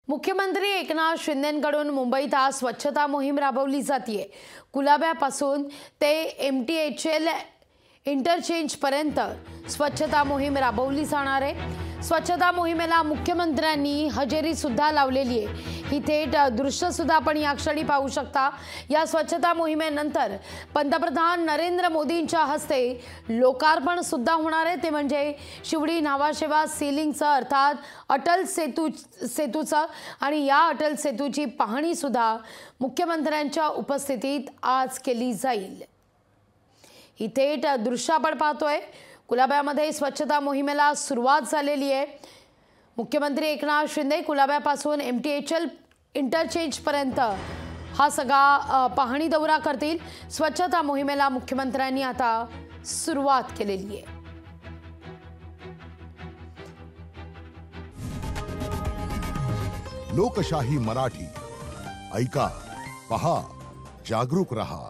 मुख्यमंत्री एकनाथ शिंदेंकडून मुंबईत आज स्वच्छता मोहीम राबवली जाते। कुलाब्यापासून ते MTHL इंटरचेंज पर्यंत स्वच्छता मोहीम राबवली जाणार आहे। स्वच्छता मोहिमेला मुख्यमंत्र्यांनी हजेरी सुद्धा लावलेली आहे। ही थेट दृश्य सुद्धा आपण या क्षणी पाहू शकता। या स्वच्छता मोहिमेनंतर पंतप्रधान नरेंद्र मोदींच्या हस्ते लोकार्पण सुद्धा होणार आहे, ते म्हणजे शिवडी न्हावाशेवा सीलिंगचं अर्थात अटल सेतूचं आणि या अटल सेतूची पाहणी सुद्धा मुख्यमंत्र्यांच्या उपस्थितीत आज केली जाईल। ही थेट दृश्य आपण पाहतोय। कुलाब्यामध्ये स्वच्छता मोहिमेला सुरुवात झालेली आहे। मुख्यमंत्री एकनाथ शिंदे कुलाब्यापासून MTHL इंटरचेंज पर्यंत हा सगळा पाहणी दौरा करतील। स्वच्छता मोहिमेला मुख्यमंत्र्यांनी आता सुरुवात केलेली आहे। लोकशाही मराठी ऐका, पहा, जागरूक रहा।